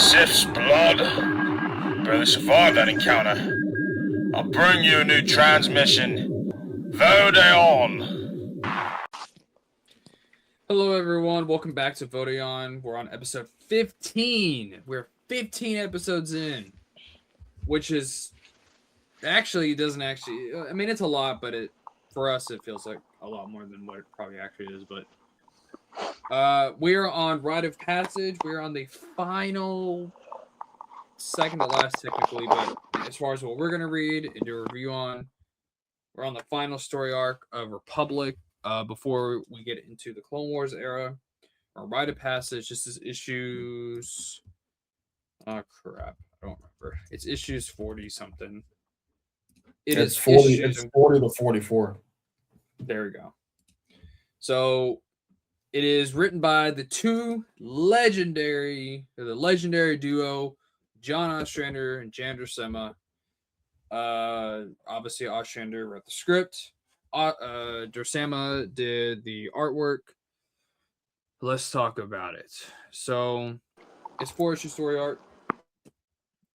Sif's blood. Barely survived that encounter. I'll bring you a new transmission. Vode An. Hello, everyone. Welcome back to Vode An. We're on episode 15. We're 15 episodes in, which is actually doesn't actually. I mean, it's a lot, but for us it feels like a lot more than what it probably actually is. But we are on Rite of Passage. We're on the final, second to last, technically, but as far as what we're gonna read and do a review on, we're on the final story arc of Republic. Before we get into the Clone Wars era, or Rite of Passage, this is issues. Oh crap! I don't remember. It's issues 40 something. It's 40. It's 40 to 44. There we go. So it is written by the legendary duo, John Ostrander and Jan Drosema. Obviously Ostrander wrote the script. Drosema did the artwork. Let's talk about it. So it's 4-issue story arc,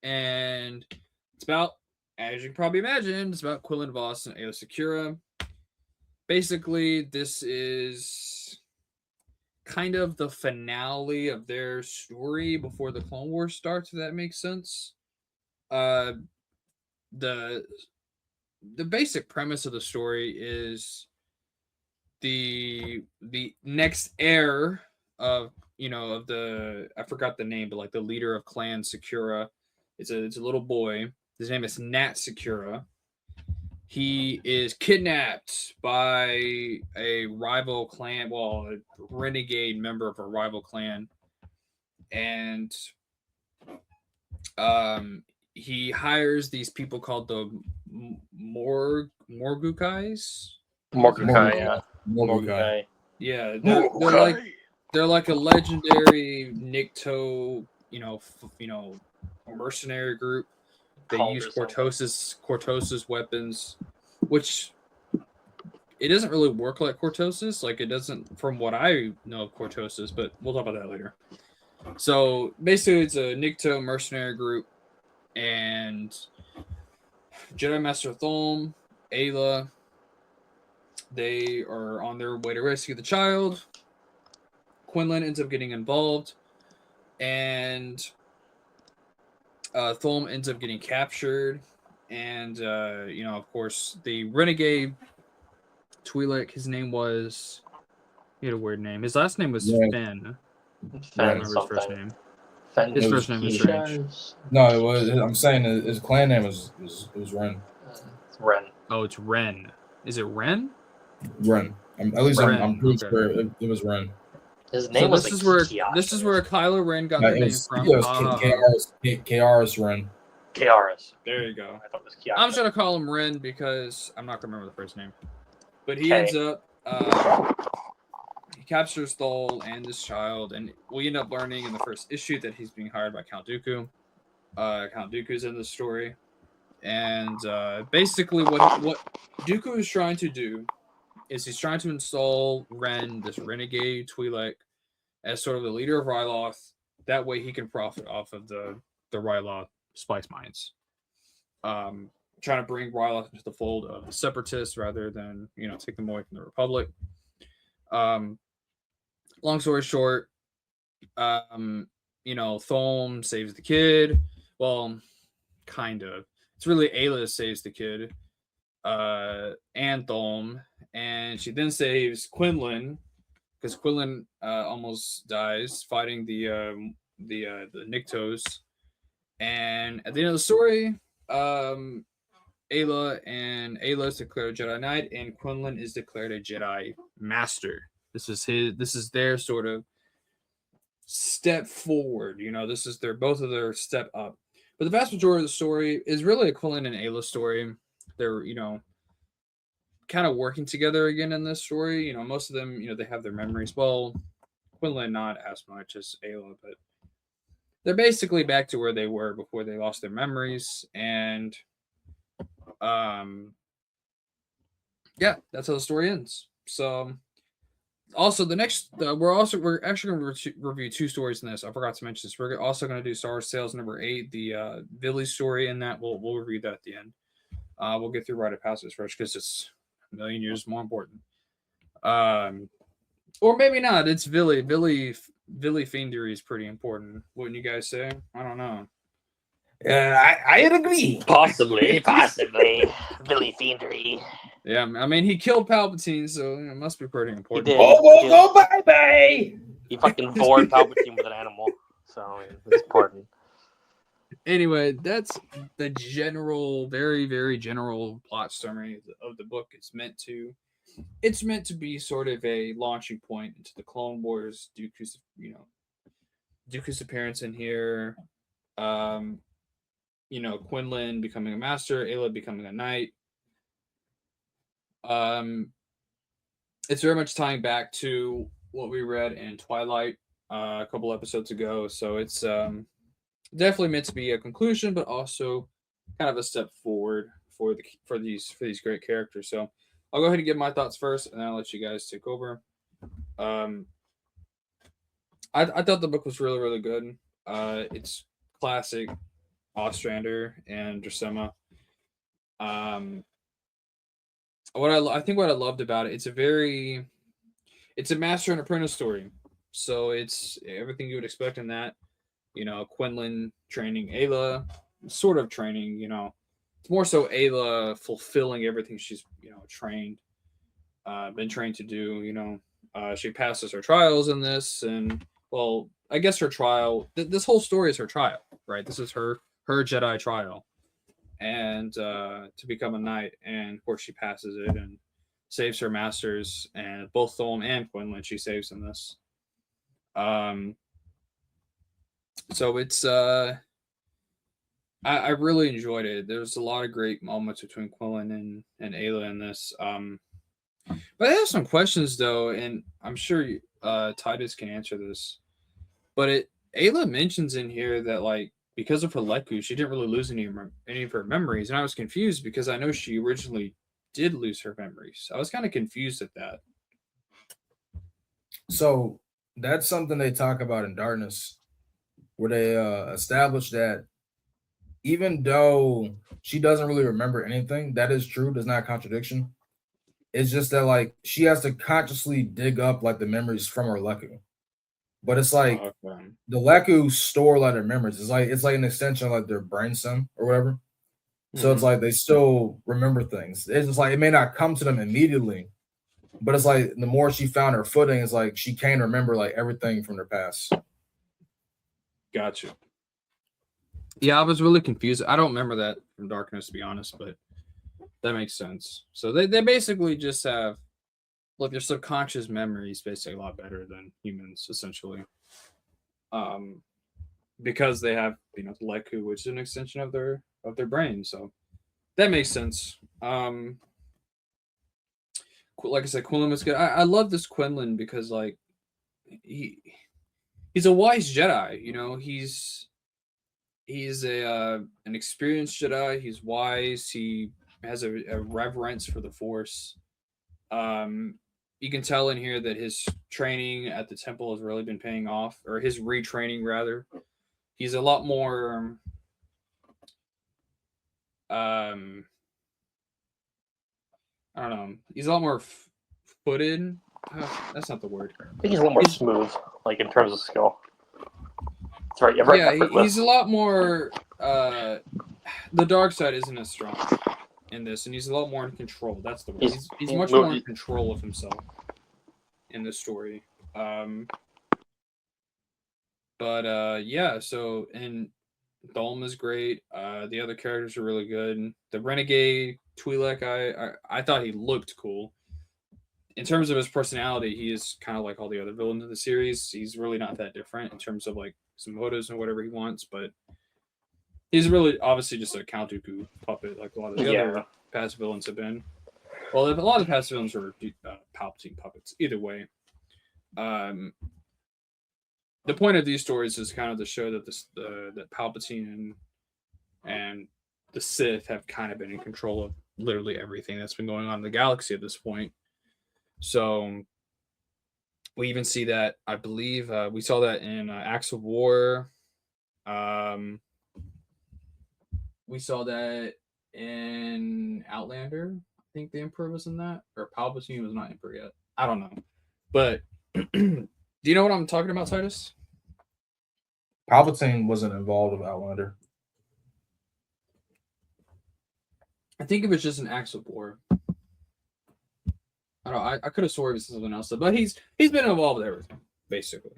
and it's about, as you can probably imagine, it's about Quinlan Vos and Aayla Secura. Basically, this is kind of the finale of their story before the Clone Wars starts, if that makes sense. The basic premise of the story is the next heir of the, I forgot the name, but like the leader of Clan Secura. It's a little boy. His name is Nat Secura. He is kidnapped by a rival clan, a renegade member of a rival clan, and he hires these people called the Morgukais. Morgukais. Yeah, they're like a legendary Nikto, mercenary group. They use Cortosis weapons, which it doesn't really work like Cortosis. Like, it doesn't, from what I know of Cortosis, but we'll talk about that later. So basically, it's a Nikto mercenary group, and Jedi Master Thulm, Aayla, they are on their way to rescue the child. Quinlan ends up getting involved, and Thulm ends up getting captured. And, of course, the renegade Twi'lek, his name was... He had a weird name. His last name was Finn. I don't remember his first name. His first name was strange. No, it was. I'm saying his clan name was Ren. It's Ren. Oh, it's Ren. Is it Ren? Ren. I'm pretty sure it was Ren. His name was this is where Kylo Ren got the name from. It was Karis Ren. Karis. There you go. I thought it was Kiara. I'm just gonna call him Ren because I'm not gonna remember the first name. But he ends up he captures Thul and this child, and we end up learning in the first issue that he's being hired by Count Dooku. Count Dooku's in the story, and basically what Dooku is trying to do is he's trying to install Ren, this renegade Twi'lek, as sort of the leader of Ryloth. That way he can profit off of the Ryloth spice mines. Trying to bring Ryloth into the fold of the Separatists rather than, take them away from the Republic. Long story short, Thulm saves the kid. Well, kind of. It's really Aayla saves the kid, and Thulm, and she then saves Quinlan, because Quinlan almost dies fighting the Niktos. And at the end of the story, Aayla is declared a Jedi Knight, and Quinlan is declared a Jedi Master. This is their sort of step forward. This is both of their step up. But the vast majority of the story is really a Quinlan and Aayla story. They're, kind of working together again in this story. Most of them, they have their memories. Well, Quinlan not as much as Aayla, but they're basically back to where they were before they lost their memories. And yeah, that's how the story ends. So Also, the next we're actually going to review 2 stories in this. I forgot to mention this. We're also going to do Star Wars Tales number 8, the Billy story, and that we'll review that at the end. We'll get through Rite of Passage first because it's a million years more important. Or maybe not. It's Billy Fiendery is pretty important. Wouldn't you guys say? I don't know. I'd agree. Possibly. Billy Fiendery. Yeah, I mean he killed Palpatine, so it must be pretty important. did. Go, bye. He fucking bored Palpatine with an animal. So it's important. Anyway, that's the general, very, very general plot summary of the book. It's meant to be sort of a launching point into the Clone Wars. Dooku's appearance in here. Quinlan becoming a master, Ayla becoming a knight. It's very much tying back to what we read in Twilight a couple episodes ago. So it's definitely meant to be a conclusion, but also kind of a step forward for these great characters. So I'll go ahead and give my thoughts first, and then I'll let you guys take over. I thought the book was really, really good. It's classic Ostrander and Dracema. What I loved about it, it's a master and apprentice story. So it's everything you would expect in that. Quinlan training Ayla, sort of training. It's more so Ayla fulfilling everything she's been trained to do. She passes her trials in this, and well, I guess her trial. This whole story is her trial, right? This is her Jedi trial, and to become a knight. And of course, she passes it and saves her masters, and both Thulm and Quinlan she saves in this. So it's I really enjoyed it. There's a lot of great moments between Quinlan and Ayla in this. But I have some questions though, and I'm sure Tidus can answer this. But Ayla mentions in here that because of her Leku, she didn't really lose any of her memories, and I was confused because I know she originally did lose her memories. I was kind of confused at that. So that's something they talk about in Darkness, where they establish that even though she doesn't really remember anything, that is true. There's not a contradiction. It's just that she has to consciously dig up the memories from her Leku. But it's the Leku store their memories. It's like an extension of their brainstem or whatever. So it's they still remember things. It's just it may not come to them immediately, but it's the more she found her footing, it's she can remember everything from their past. Gotcha. Yeah, I was really confused. I don't remember that from Darkness, to be honest, but that makes sense. So they basically just have their subconscious memory is basically a lot better than humans, essentially. Because they have the Leku, which is an extension of their brain. So that makes sense. Like I said, Quinlan was good. I love this Quinlan because he's a wise Jedi. He's an experienced Jedi. He's wise. He has a reverence for the Force. You can tell in here that his training at the temple has really been paying off, or his retraining rather. He's a lot more I don't know. He's a lot more footed. That's not the word. I think he's a little more smooth, in terms of skill. That's right. He's a lot more. The dark side isn't as strong in this, and he's a lot more in control. That's the word. He's much more in control of himself in this story. So and Thulm is great. The other characters are really good. The Renegade Twi'lek, I thought he looked cool. In terms of his personality, he is kind of like all the other villains in the series. He's really not that different in terms of some motives and whatever he wants, but he's really obviously just a Count Dooku puppet, like a lot of the other past villains have been. Well, a lot of the past villains were Palpatine puppets. Either way, the point of these stories is kind of to show that that Palpatine and the Sith have kind of been in control of literally everything that's been going on in the galaxy at this point. So We even see that, I believe, we saw that in Acts of War. We saw that in Outlander. I think the Emperor was in that, or Palpatine was not Emperor yet. I don't know, but do you know what I'm talking about, Titus? Palpatine wasn't involved with Outlander. I think it was just an Acts of War. I don't know. I could have sworn it was something else, but he's been involved with everything basically.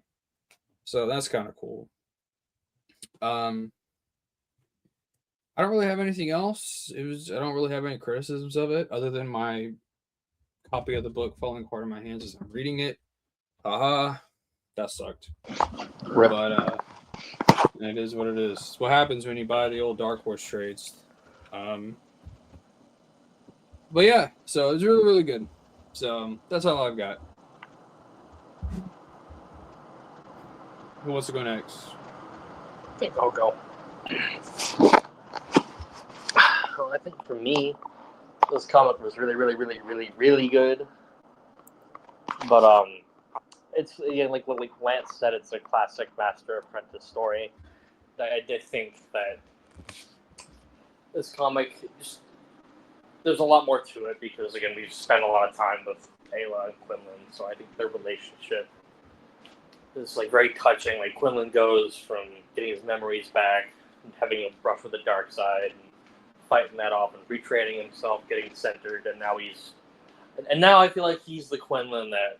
So that's kind of cool. I don't really have anything else. I don't really have any criticisms of it other than my copy of the book falling apart in my hands as I'm reading it. Haha, that sucked. Rip. But it is what it is. It's what happens when you buy the old Dark Horse trades. But yeah, so it's really, really good. So that's all I've got. Who wants to go next? I think I'll go. Well, I think for me, this comic was really, really, really, really, really good. But it's again like Lance said, it's a classic master apprentice story. I did think that this comic just there's a lot more to it because again we've spent a lot of time with Ayla and Quinlan, so I think their relationship is like very touching. Like Quinlan goes from getting his memories back, and having a brush with the dark side, and fighting that off, and retraining himself, getting centered, and now I feel like he's the Quinlan that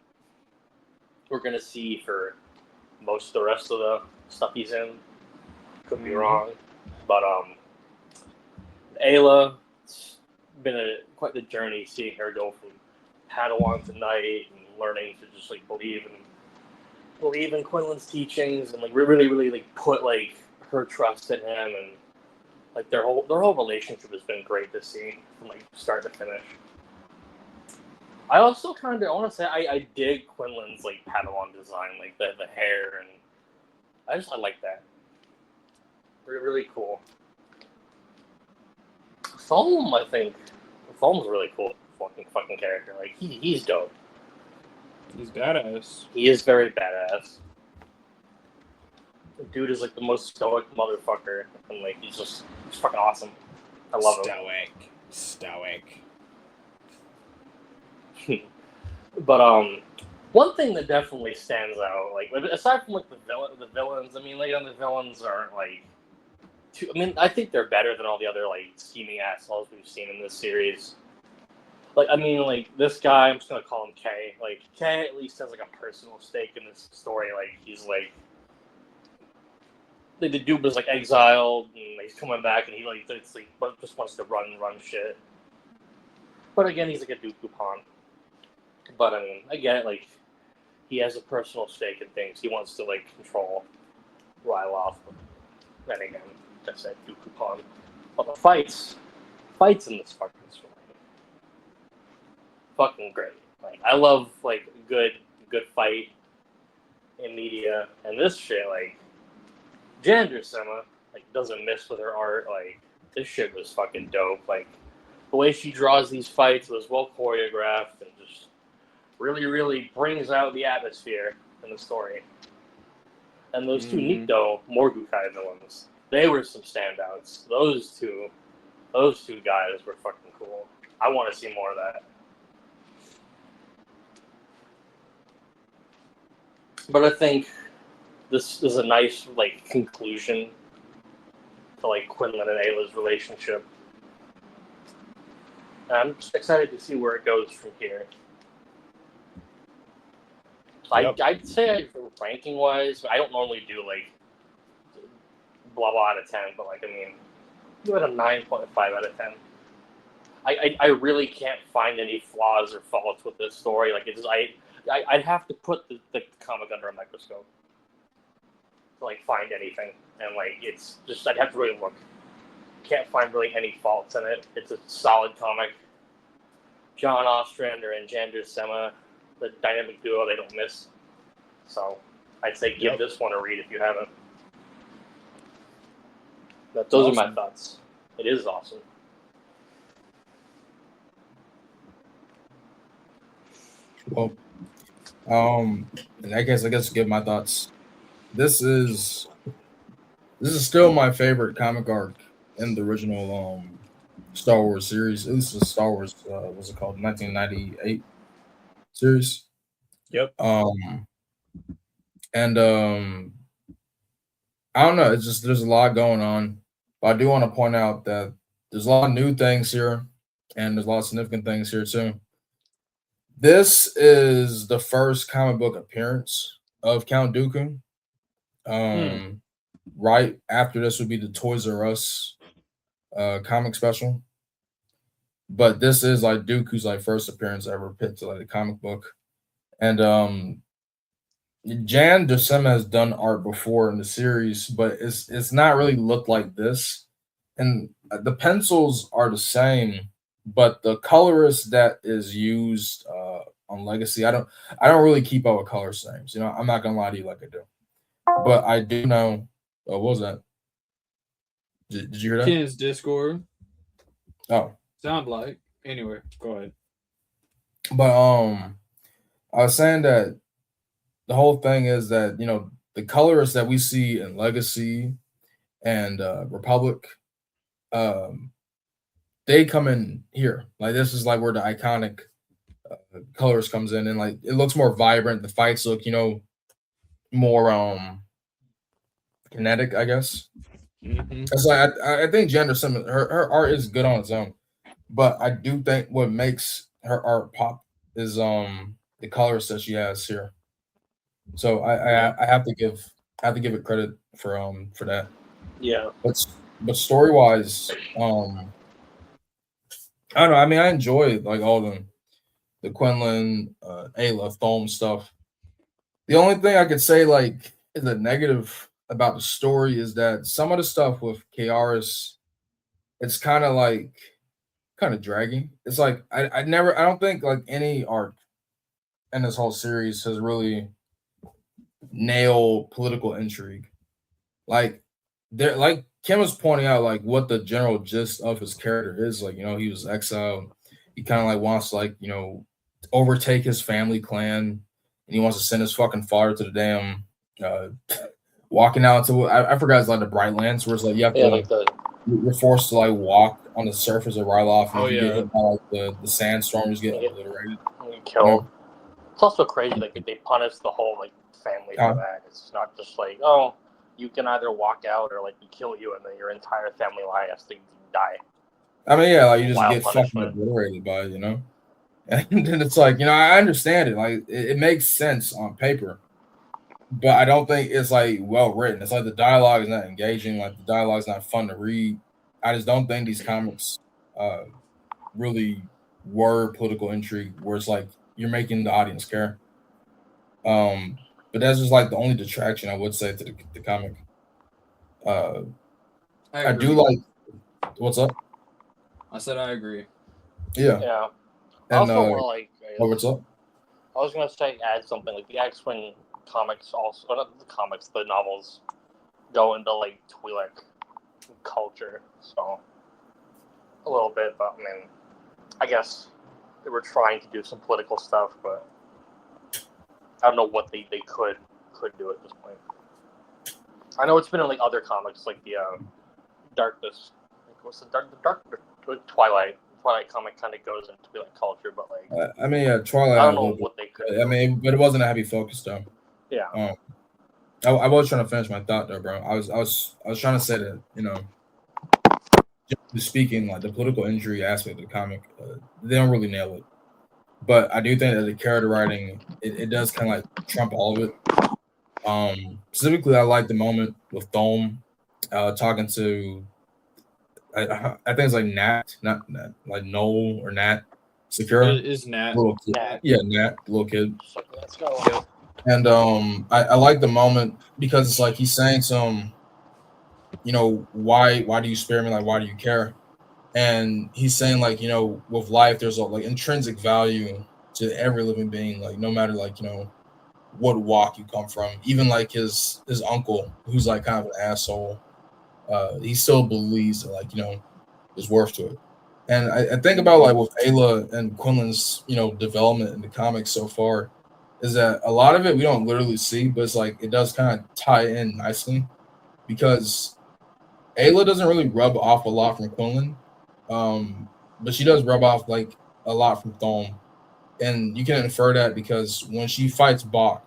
we're gonna see for most of the rest of the stuff he's in. Could be wrong, but Ayla, it's been quite the journey seeing her go from Padawan to Knight and learning to just like believe in Quinlan's teachings and like really really like put like her trust in him, and like their whole relationship has been great to see from like start to finish. I also I want to say I dig Quinlan's like Padawan design, like the hair, and I like that. Really cool. Thulm, I think. Thulm's a really cool fucking character. Like he's dope. He's badass. He is very badass. The dude is like the most stoic motherfucker, and like he's fucking awesome. I love Stoic. But one thing that definitely stands out, like aside from like the villains, I mean, like the villains aren't like too. I mean, I think they're better than all the other like scheming assholes we've seen in this series. Like, I mean, like this guy, I'm just gonna call him K. Like K at least has like a personal stake in this story. Like he's like the dude was like exiled, and he's coming back, and he like just wants to run shit. But again, he's like a Dooku pawn. But I mean, I get it, like he has a personal stake in things. He wants to like control Ryloth. Then again, that's that Dooku pawn. But the fights in this fucking story, fucking great. Like I love like good fight in media, and this shit like Jandra Sema like doesn't miss with her art. Like this shit was fucking dope. Like the way she draws these fights was well choreographed and just really, really brings out the atmosphere in the story. And those two Nikto Morgukai villains, they were some standouts. Those two guys were fucking cool. I want to see more of that. But I think this is a nice like conclusion to like Quinlan and Ayla's relationship. And I'm just excited to see where it goes from here. Yep. I'd say ranking wise, I don't normally do like blah blah out of 10, but like I mean, give it a 9.5 out of 10. I really can't find any flaws or faults with this story. Like it's I'd have to put the comic under a microscope to like find anything, and like it's just I'd have to really look. Can't find really any faults in it. It's a solid comic. John Ostrander and Jandra Sema, the dynamic duo, they don't miss. So I'd say give this one a read if you haven't. But those are my thoughts. It is awesome. Well, In that case, I guess give my thoughts. This is still my favorite comic arc in the original Star Wars series. At least the Star Wars what's it called? 1998 series. Yep. And I don't know. It's just there's a lot going on. But I do want to point out that there's a lot of new things here, and there's a lot of significant things here too. This is the first comic book appearance of Count Dooku. Right after this would be the Toys R Us comic special. But this is like Dooku's like first appearance ever picked to like a comic book. And Jan DeSema has done art before in the series, but it's not really looked like this. And the pencils are the same, but the colorist that is used on Legacy, I don't really keep up with color names. You know, I'm not gonna lie to you like I do, but I do know. What was that? Did you hear that? Ken's Discord. Oh, Sound like. Anyway, go ahead. but I was saying that the whole thing is that the colorists that we see in Legacy and Republic, they come in here. Like this is like where the iconic colors comes in, and like it looks more vibrant. The fights look, more kinetic, I guess. It's like I think Jan DeSema, her art is good on its own, but I do think what makes her art pop is the colors that she has here. So I have to give it credit for that. Yeah. But story wise, I don't know. I mean, I enjoy like all the Quinlan, Ayla, Thome stuff. The only thing I could say like is a negative about the story is that some of the stuff with Kaoris, it's kind of dragging. It's like I don't think like any arc in this whole series has really nailed political intrigue. Like Kim was pointing out like what the general gist of his character is. Like, he was exiled. He kind of like wants to like, overtake his family clan, and he wants to send his fucking father to the damn walking out to I forgot it's like the Bright Lands where it's like you have to you're forced to like walk on the surface of Ryloth, and if you get hit by like the sandstorm, you just get obliterated. Killed. It's also crazy like they punish the whole like family for that. It's not just like, oh, you can either walk out or like we kill you and then your entire family line has to die. I mean, yeah, like you just get fucking obliterated by it, And then it's like, I understand it. Like it makes sense on paper. But I don't think it's like well written. It's like the dialogue is not engaging, like the dialogue is not fun to read. I just don't think these comics really were political intrigue where it's like you're making the audience care. But that's just like the only detraction I would say to the comic. I do like. What's up? I said I agree. Yeah. Yeah. And also, more like. what's up? I was gonna say add something like the X-Wing comics also, not the comics, the novels go into like Twi'lek culture, so a little bit. But I mean, I guess they were trying to do some political stuff, but I don't know what they could do at this point. I know it's been in like other comics, like the Darkness. What's the Twilight? Twilight comic kind of goes into Twilight culture, but like I mean, yeah, Twilight. I don't know what they could. I mean, but it wasn't a heavy focus though. Yeah. I was trying to finish my thought though, bro. I was trying to say that just speaking like the political injury aspect of the comic, they don't really nail it. But I do think that the character writing it does kind of like trump all of it. Specifically, I like the moment with Thome talking to. I think it's like Nat, not Nat, like Noel or Nat. Sakura is Nat. Little kid. Nat. Yeah, Nat, the little kid. Let's go. And I like the moment because it's like he's saying some, why do you spare me? Like, why do you care? And he's saying like, with life, there's like intrinsic value to every living being, like no matter like, what walk you come from. Even like his uncle, who's like kind of an asshole, he still believes that like, there's worth to it. And I think about like with Ayla and Quinlan's, development in the comics so far, is that a lot of it we don't literally see, but it's like it does kind of tie in nicely because Ayla doesn't really rub off a lot from Quinlan, but she does rub off like a lot from Thom, and you can infer that because when she fights Bach,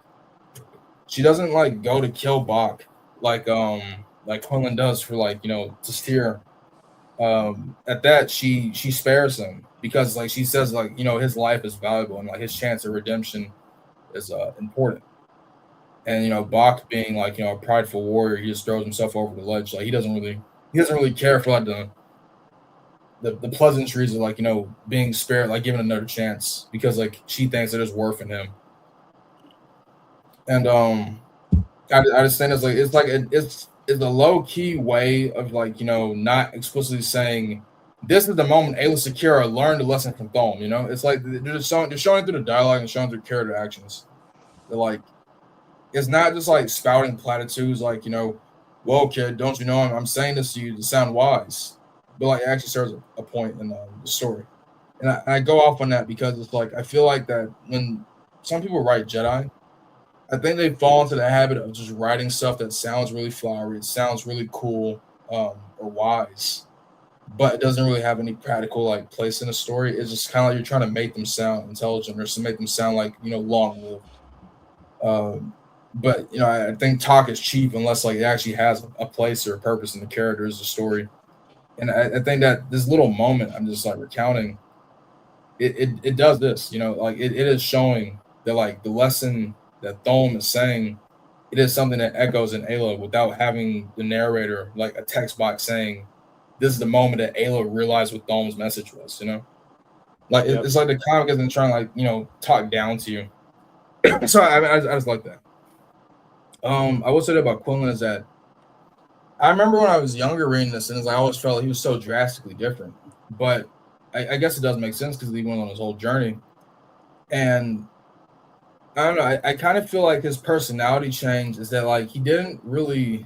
she doesn't like go to kill Bach like Quinlan does for like to steer. At that she spares him because like she says like his life is valuable and like his chance of redemption is important. And Bach being like a prideful warrior, he just throws himself over the ledge. Like he doesn't really care for like the pleasantries of like being spared, like given another chance because like she thinks that it's worth in him. And I just think it's a low key way of like not explicitly saying this is the moment Ayla Secura learned a lesson from Thom. It's like they're showing through the dialogue and showing through character actions. They're like it's not just like spouting platitudes like well kid, don't you know I'm saying this to you to sound wise, but like it actually serves a point in the story. And I go off on that because it's like I feel like that when some people write Jedi, I think they fall into the habit of just writing stuff that sounds really flowery, it sounds really cool, or wise, but it doesn't really have any practical like place in the story. It's just kind of like you're trying to make them sound intelligent or to make them sound like long-lived. But I think talk is cheap unless like it actually has a place or a purpose in the characters, the story. And I think that this little moment I'm just like recounting, it does this, like it is showing that like the lesson that Thom is saying, it is something that echoes in Ayla without having the narrator like a text box saying, "This is the moment that Ayla realized what Thom's message was." Like it's like the comic isn't trying to like talk down to you. So I just like that. I will say that about Quinlan is that I remember when I was younger reading this, and I always felt like he was so drastically different. But I guess it does make sense because he went on his whole journey, and I don't know. I kind of feel like his personality change is that like he didn't really,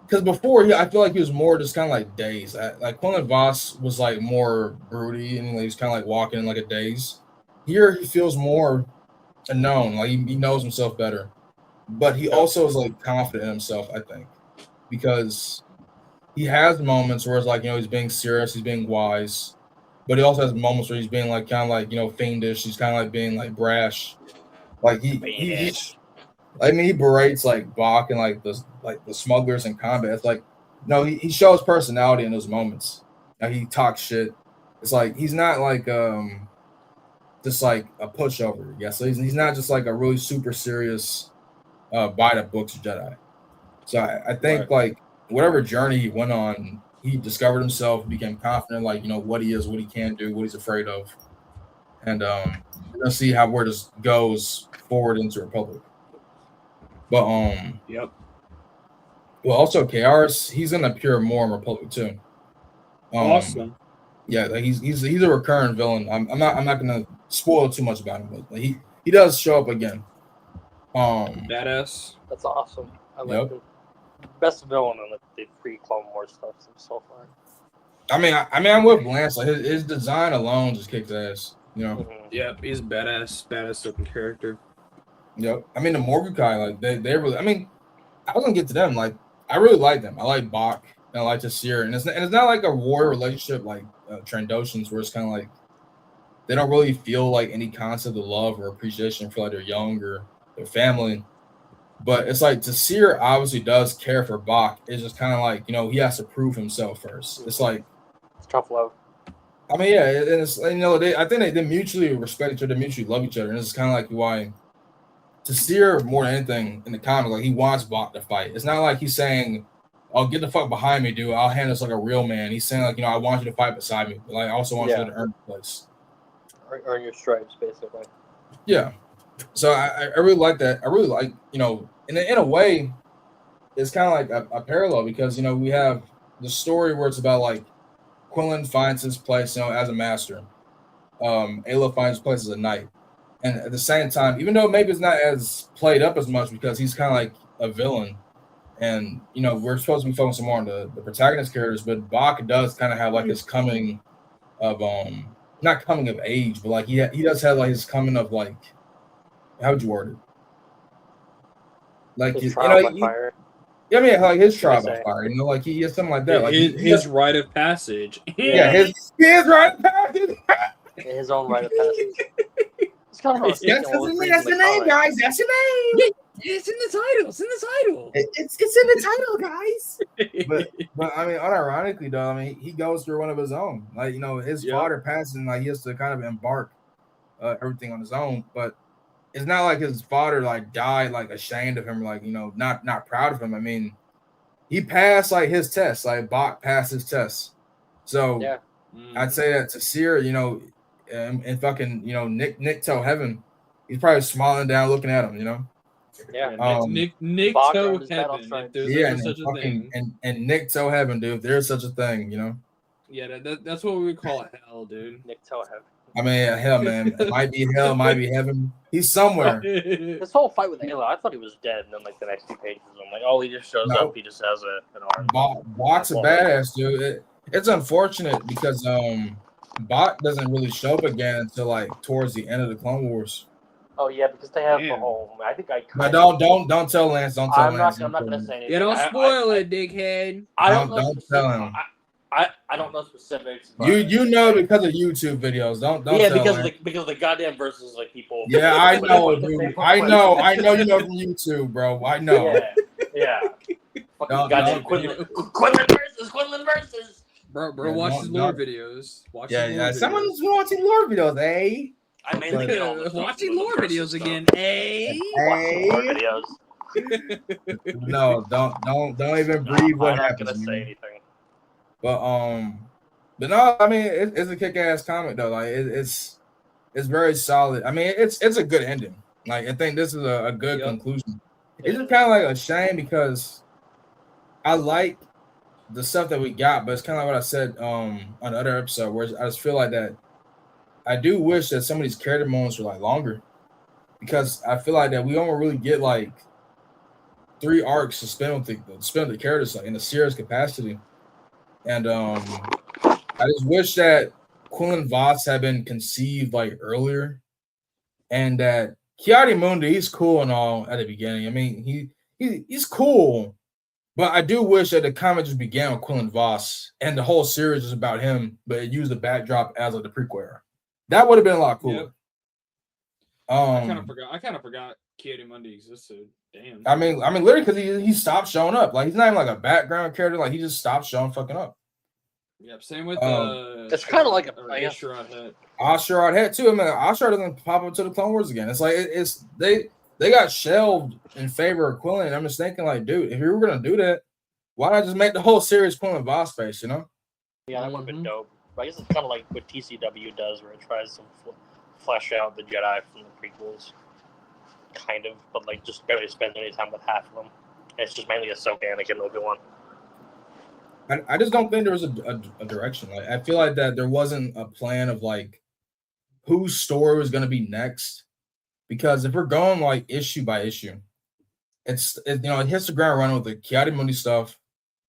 because before I feel like he was more just kind of like dazed. Like Quinlan Voss was like more broody and he was kind of like walking in like a daze. Here he feels more known, like he knows himself better, but he also is like confident in himself. I think because he has moments where it's like he's being serious, he's being wise, but he also has moments where he's being like kind of like fiendish. He's kind of like being like brash. Like he I mean, he berates like Bach and like the smugglers in combat. It's like, no, he shows personality in those moments. Like he talks shit. It's like he's not like just like a pushover. Yeah, so he's not just like a really super serious by the books Jedi. So I think like whatever journey he went on, he discovered himself, became confident, like what he is, what he can do, what he's afraid of, and we're gonna see where this goes forward into Republic. But well, also Karis, he's gonna appear more in Republic too. Awesome. Yeah, like he's a recurrent villain. I'm not gonna spoil too much about him, but like, he does show up again. Badass. That's awesome. I like the best villain in the pre-Clone Wars stuff so far. I mean, I'm with Lance. Like his design alone just kicks ass. Yep, he's a badass looking character. Yep. I mean, the Morgukai, like they really. I mean, I was gonna get to them. Like, I really like them. I like Bach and I like Tassir, and it's not like a warrior relationship like Trandoshans, where it's kind of like they don't really feel like any concept of love or appreciation for like their young or their family. But it's like Tassir obviously does care for Bach. It's just kind of like he has to prove himself first. It's like it's tough love. I mean, yeah, and it's I think they mutually respect each other, mutually love each other, and it's kind of like why. Tassir, more than anything in the comic, like he wants Bach to fight. It's not like he's saying, "Oh, get the fuck behind me, dude. I'll handle this like a real man." He's saying like, I want you to fight beside me, but like, I also want you to earn the place, earn your stripes, basically. Yeah. So I really like that. I really like in a way, it's kind of like a parallel because we have the story where it's about like Quinlan finds his place, as a master. Ayla finds his place as a knight. And at the same time, even though maybe it's not as played up as much because he's kind of like a villain, and we're supposed to be focusing more on the protagonist characters, but Bach does kind of have like his coming of not coming of age, but like he does have like his coming of like How would you word it? Like His you trial know, by fire. yeah, I mean, like his Should I trial by say? fire. You know, like he has something like that. Like his rite of passage. yeah, his right. His own rite of passage. It's kind of That's the name, guys. That's the name. It's in the title. It's in the title. It's in the title, guys. But I mean, unironically though, I mean, he goes through one of his own. Like, you know, his father passing, like he has to kind of embark everything on his own. But it's not like his father like died like ashamed of him, like, you know, not proud of him. I mean, he passed like his test, like Bach passed his test. So Yeah. I'd say that to Seer, you know, and fucking, you know, Nick tell heaven, he's probably smiling down, looking at him, you know. Yeah. Nick Bach toe earned his battle heaven. If stripes. there's Yeah, ever and such a fucking thing. and Nick tell heaven, dude. If there's such a thing, you know. Yeah, that's what we would call hell, dude. Nick Toe heaven. I mean, hell, man, it might be hell, might be heaven. He's somewhere. This whole fight with Halo, I thought he was dead, and then like the next few pages, I'm like, oh, he just shows No. up. He just has an arm. Bot's a badass, dude. It's unfortunate because Bot doesn't really show up again until like towards the end of the Clone Wars. Oh yeah, because they have the Damn. whole. I think I. But don't tell Lance. Don't tell Lance. I'm not gonna say anything. Yeah, don't spoil it, dickhead. I don't know. Don't tell him. I don't know specifics. But You know because of YouTube videos. Don't yeah, tell because Lance. because the goddamn verses like people. Yeah, I know, dude. I know you know from YouTube, bro. I know. Yeah. Fucking Don't- goddamn don't- Quinlan versus. Bro, Yeah, watch his lore don't- videos. Watch Yeah, his lore yeah. videos. Someone's watching lore videos, eh? I mainly get all this Watching lore videos again, eh? Watching lore videos. No, don't even breathe what I'm not happens. gonna say Man. anything. But no, I mean it's a kick-ass comic though. Like it's very solid. I mean it's a good ending. Like I think this is a good conclusion. It's just kind of like a shame because I like the stuff that we got, but it's kind of like what I said on the other episode, where I just feel like that I do wish that some of these character moments were like longer, because I feel like that we don't really get like 3 arcs to spend with the characters like in a serious capacity, and I just wish that Quinlan Voss had been conceived like earlier, and that Ki-Adi-Mundi, he's cool and all at the beginning. I mean he's cool. But I do wish that the comic just began with Quinlan Voss and the whole series was about him, but it used the backdrop as like the prequel era. That would have been a lot cooler. Yep. I kind of forgot Ki-Adi-Mundi existed. Damn. I mean, literally because he stopped showing up. Like he's not even like a background character. Like he just stopped showing fucking up. Yep. Same with it's kind of like a Asherod Head. Asherod Head too. I mean, Asherod doesn't pop up to the Clone Wars again. It's like they got shelved in favor of Quinlan. I'm just thinking, like, dude, if you were gonna do that, why not just make the whole series Quinlan Voss face? You know? Yeah, that would have been dope. But I guess it's kind of like what TCW does, where it tries to flesh out the Jedi from the prequels, kind of, but like just barely spends any time with half of them. And it's just mainly Ahsoka, Anakin, Obi-Wan. I just don't think there was a direction. Like I feel like that there wasn't a plan of like whose story was gonna be next. Because if we're going like issue by issue, it hits the ground running with the Ki-Adi-Mundi stuff.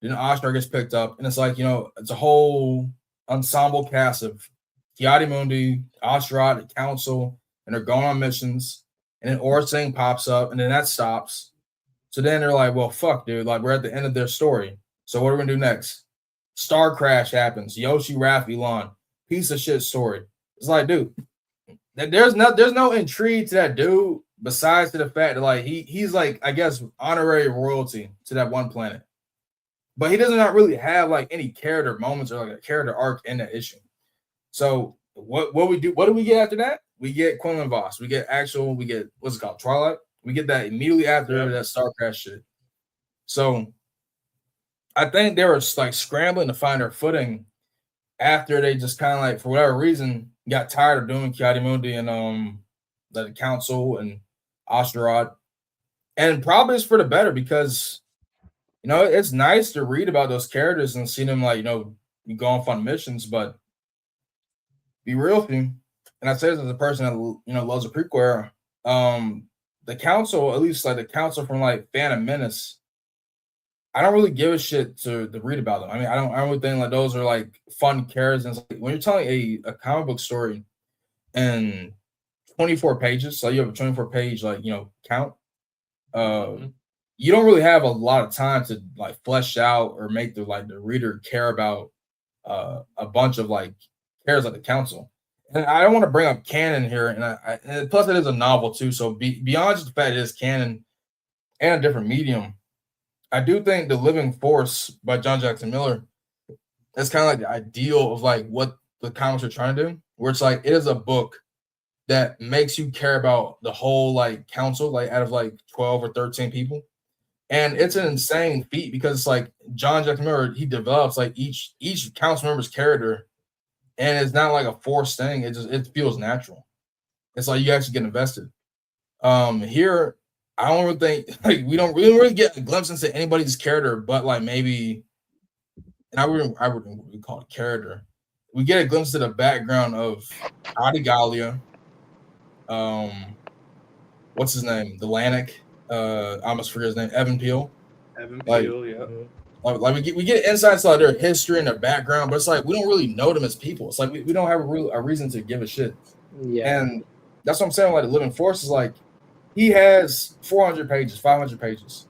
Then Oshnar gets picked up, and it's like, you know, it's a whole ensemble cast of Ki-Adi-Mundi, Asherod, the Council, and they're going on missions. And then Aurra Sing pops up, and then that stops. So then they're like, well, fuck, dude. Like, we're at the end of their story. So what are we going to do next? Star Crash happens. Yoshi, Raph, Elon. Piece of shit story. It's like, dude, there's no intrigue to that dude besides to the fact that like he's like, I guess, honorary royalty to that one planet. But he does not really have like any character moments or like a character arc in that issue. So what do we get after that? We get Quinlan Voss. We get what's it called? Twilight. We get that immediately after that Star Crash shit. So I think they were like scrambling to find their footing after they just kind of like, for whatever reason, got tired of doing Ki-Adi-Mundi and the Council and Asherod. And probably it's for the better because, you know, it's nice to read about those characters and see them like, you know, you go on fun missions, but be real with you. And I say this as a person that, you know, loves a prequel era. The Council, at least like the Council from like Phantom Menace, I don't really give a shit to read about them. I mean, I don't really think like those are like fun characters. And like, when you're telling a comic book story in 24 pages, so you have a 24 page count. You don't really have a lot of time to like flesh out or make the reader care about a bunch of cares like the council. And I don't want to bring up canon here, and plus it is a novel too. So beyond just the fact it is canon and a different medium, I do think The Living Force by John Jackson Miller is kind of like the ideal of like what the comics are trying to do, where it's like it is a book that makes you care about the whole like council, like out of like 12 or 13 people. And it's an insane feat because it's like John Jackson Miller, he develops like each council member's character, and it's not like a forced thing. It feels natural. It's like you actually get invested. Here, I don't really think like we don't really get a glimpse into anybody's character, but like maybe, and I wouldn't really call it character. We get a glimpse of the background of Adigalia. What's his name? Delanik. I almost forget his name. Evan Peel. Evan Peel, yeah. Like we get insights like their history and their background, but it's like we don't really know them as people. It's like we don't have a reason to give a shit. Yeah. And that's what I'm saying. Like the Living Force is like he has 400 pages, 500 pages,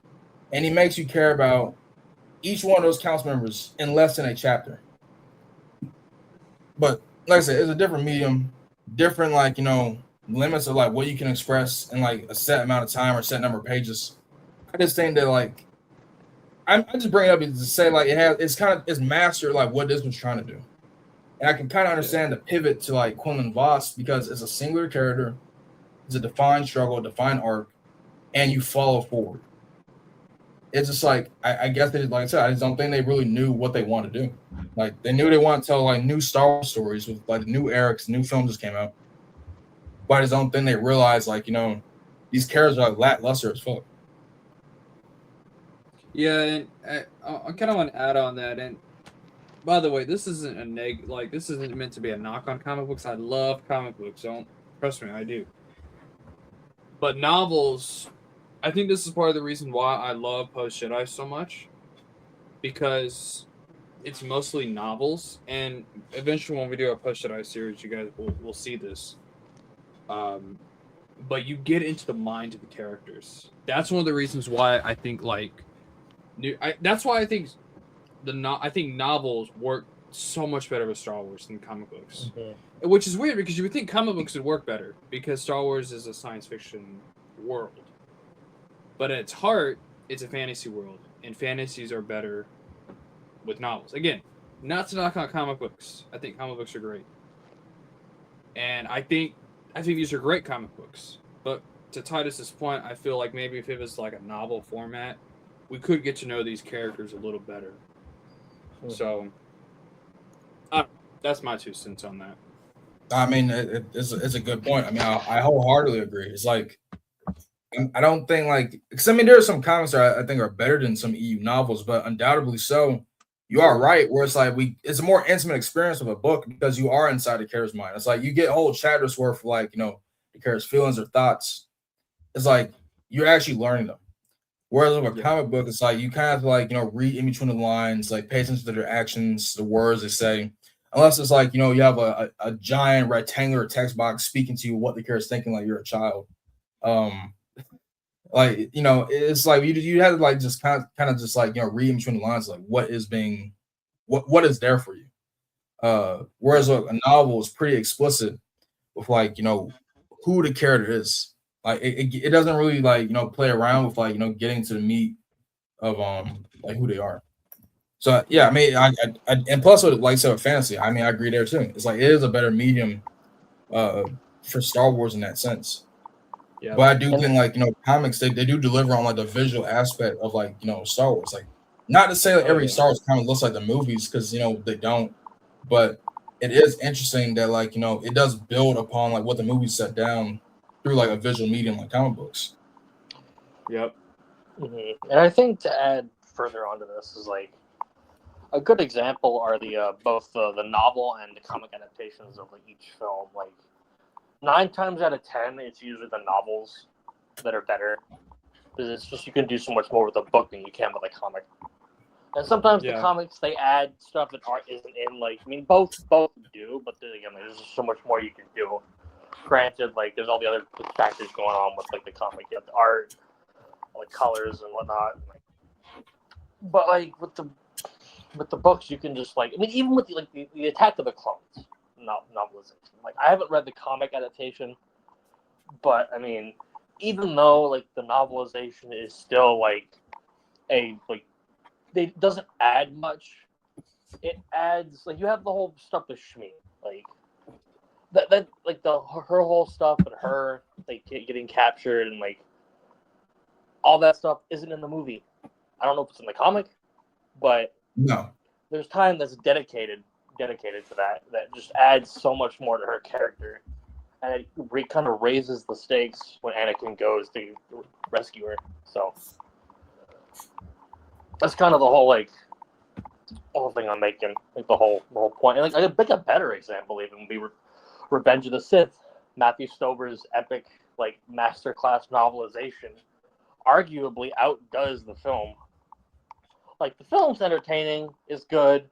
and he makes you care about each one of those council members in less than a chapter. But like I said, it's a different medium, different limits of like what you can express in like a set amount of time or set number of pages. I just think that like I just bring it up to say like it's mastered like what this was trying to do. And I can kind of understand the pivot to like Quinlan Voss because it's a singular character, it's a defined struggle, a defined arc, and you follow forward. It's just like I guess they, like I said, I just don't think they really knew what they wanted to do. Like they knew they wanted to tell like new Star Wars stories with like new eras, new films just came out. But I just don't think they realized these characters are like lackluster as fuck. Yeah, and I kind of want to add on that. And by the way, this isn't this isn't meant to be a knock on comic books. I love comic books. Don't trust me, I do. But novels, I think this is part of the reason why I love Post Jedi so much, because it's mostly novels, and eventually when we do our Post Jedi series, you guys will see this. But you get into the mind of the characters. That's one of the reasons why I think that's why I think I think novels work so much better with Star Wars than comic books. Mm-hmm. Which is weird because you would think comic books would work better because Star Wars is a science fiction world. But at its heart, it's a fantasy world, and fantasies are better with novels. Again, not to knock on comic books. I think comic books are great. And I think these are great comic books. But to Tidus's point, I feel like maybe if it was like a novel format, we could get to know these characters a little better. Mm-hmm. So, that's my 2 cents on that. I mean, it's a good point. I mean, I wholeheartedly agree. It's like, I don't think because I mean, there are some comics that I think are better than some EU novels, but undoubtedly so. You are right, where it's like it's a more intimate experience of a book because you are inside the character's mind. It's like you get whole chapters worth of the character's feelings or thoughts. It's like you're actually learning them. Whereas with a comic book, it's like you kind of read in between the lines, like pay attention to their actions, the words they say. Unless it's like, you have a giant rectangular text box speaking to you what the character's thinking like you're a child. It's like you had to just kind of just read in between the lines, like what is what is there for you. Whereas a novel is pretty explicit with who the character is. Like it doesn't really play around with getting to the meat of who they are. So yeah, I mean, I and plus with fantasy, I mean, I agree there too. It's like it is a better medium for Star Wars in that sense. Yeah. But I do think comics they do deliver on the visual aspect of Star Wars. Like not to say every Star Wars comic looks like the movies because they don't, but it is interesting that it does build upon what the movies set down through a visual medium like comic books. Yep. Mm-hmm. And I think to add further onto this is a good example are both the novel and the comic adaptations of each film. 9 times out of 10, it's usually the novels that are better because it's just you can do so much more with a book than you can with a comic. And sometimes the comics they add stuff that isn't in I mean both do, but again there's just so much more you can do Granted, like there's all the other factors going on with like the comic, you have the art, all the colors and whatnot. But like with the books, you can just like I mean, even with the Attack of the Clones novelization. Like I haven't read the comic adaptation, but I mean, even though like the novelization is still like it doesn't add much. It adds like you have the whole stuff with Shmi, like that like her whole stuff and her like getting captured and like all that stuff isn't in the movie. I don't know if it's in the comic, but No. there's time that's dedicated to that just adds so much more to her character, and it kind of raises the stakes when Anakin goes to rescue her. So that's kind of the whole thing I'm making, like the whole point. And like I think a better example even would be Revenge of the Sith, Matthew Stover's epic like masterclass novelization, arguably outdoes the film. Like the film's entertaining, it's good.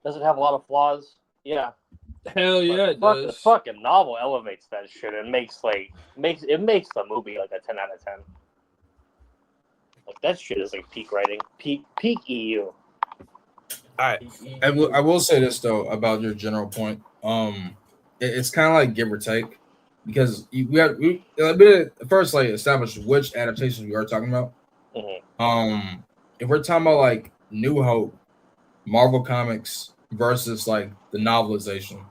Does it have a lot of flaws? Yeah. Hell yeah, it does. The fucking novel elevates that shit and makes the movie like a 10 out of 10. Like that shit is like peak writing, peak EU. I will say this though about your general point. It's kind of like give or take because we first like establish which adaptations we are talking about. Mm-hmm. If we're talking about like New Hope, Marvel Comics versus like the novelization,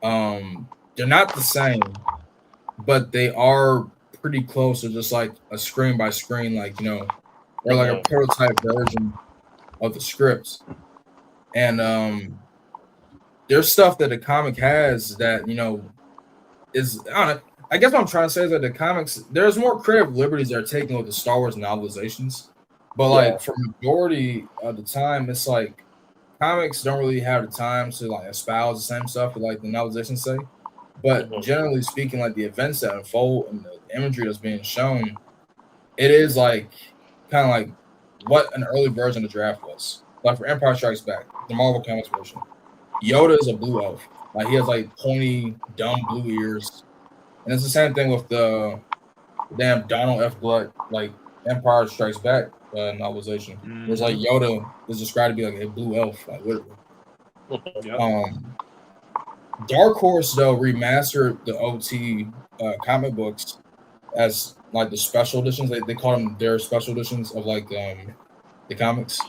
they're not the same, but they are pretty close to just like a screen by screen, like or like a prototype version of the scripts. And there's stuff that the comic has that is I don't know. I guess what I'm trying to say is that the comics there's more creative liberties they're taking with the Star Wars novelizations, but like for majority of the time, it's like comics don't really have the time to like espouse the same stuff that like the novelizations say. But generally speaking, like the events that unfold and the imagery that's being shown, it is like kind of like what an early version of the draft was. Like for Empire Strikes Back, the Marvel Comics version, Yoda is a blue elf. Like he has like pointy, dumb blue ears, and it's the same thing with the damn Donald F. Gluck, like Empire Strikes Back novelization. Mm-hmm. It's like Yoda is described to be like a blue elf, like literally. Yep. Dark Horse though remastered the OT comic books as like the special editions. They call them their special editions of like the comics,